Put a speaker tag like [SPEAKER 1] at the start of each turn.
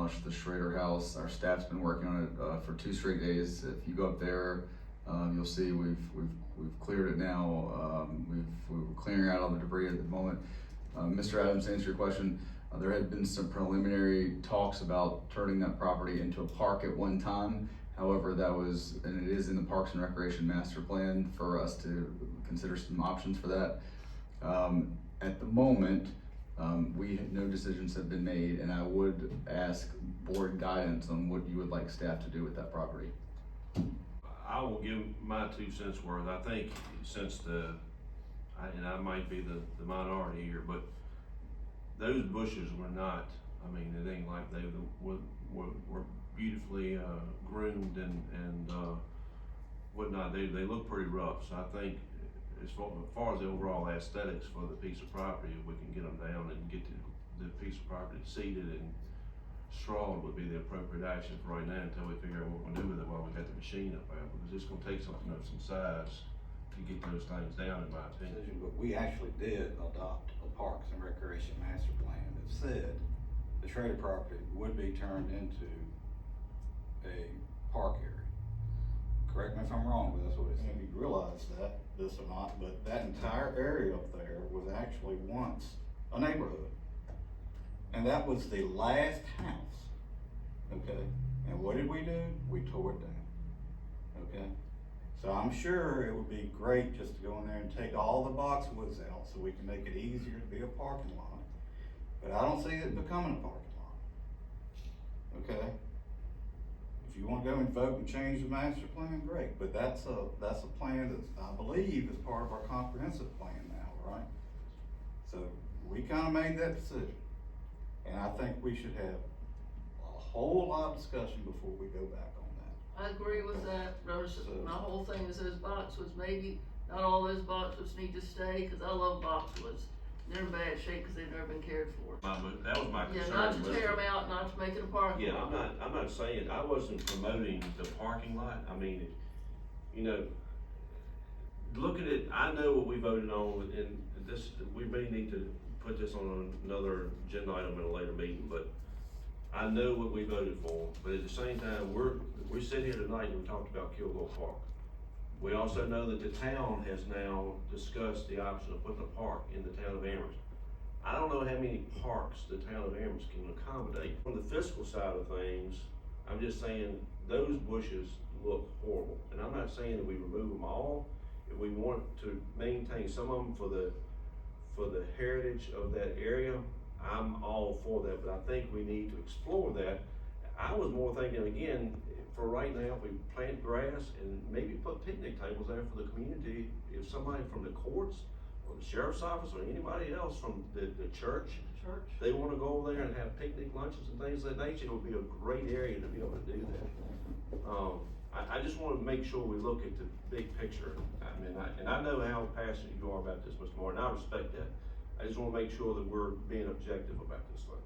[SPEAKER 1] demolish the Schrader house. Our staff's been working on it for 2 straight days. If you go up there, you'll see we've cleared it now. We're clearing out all the debris at the moment. Mr. Adams, to answer your question, there had been some preliminary talks about turning that property into a park at one time. However, that was, and it is in the Parks and Recreation Master Plan for us to consider some options for that. At the moment, no decisions have been made, and I would ask board guidance on what you would like staff to do with that property.
[SPEAKER 2] I will give my 2 cents worth. I think since and I might be the minority here, but those bushes were not, I mean, it ain't like they were beautifully groomed and whatnot. They look pretty rough. So I think as far as the overall aesthetics for the piece of property, if we can get them down and get the piece of property seeded and strawed would be the appropriate action for right now until we figure out what we're gonna do with it while we got the machine up there, because it's gonna take something of some size to get those things down, in my opinion.
[SPEAKER 3] But we actually did adopt a Parks and Recreation Master Plan that said the Schrader property would be turned into a park area. Correct me if I'm wrong, but that's what it said.
[SPEAKER 4] If you realize that, this or not, but that entire area up there was actually once a neighborhood. And that was the last house, okay? And what did we do? We tore it down, okay? So I'm sure it would be great just to go in there and take all the boxwoods out so we can make it easier to be a parking lot. But I don't see it becoming a parking lot, okay? If you want to go and vote and change the master plan, great, but that's a plan that I believe is part of our comprehensive plan now, right? So we kind of made that decision, and I think we should have a whole lot of discussion before we go back on that.
[SPEAKER 5] I agree with that, my whole thing is those boxwoods, maybe not all those boxwoods need to stay, cause I love boxwoods. They're in bad shape because they've never been cared for.
[SPEAKER 2] That was my concern.
[SPEAKER 5] Yeah, not to tear them out, not to make it a parking lot.
[SPEAKER 2] Yeah, I'm not saying, I wasn't promoting the parking lot. I mean, you know, look at it, I know what we voted on, and this, we may need to put this on another agenda item in a later meeting, but I know what we voted for. But at the same time, we sit here tonight and we talked about Kilgore Park. We also know that the town has now discussed the option of putting a park in the town of Amherst. I don't know how many parks the town of Amherst can accommodate. From the fiscal side of things, I'm just saying those bushes look horrible. And I'm not saying that we remove them all. If we want to maintain some of them for the heritage of that area, I'm all for that, but I think we need to explore that. I was more thinking, again, for right now, if we plant grass and maybe put picnic tables there for the community, if somebody from the courts or the sheriff's office or anybody else from the church, they want to go over there and have picnic lunches and things of that nature, it would be a great area to be able to do that. I just want to make sure we look at the big picture. I mean, I know how passionate you are about this, Mr. Martin. I respect that. I just want to make sure that we're being objective about this thing.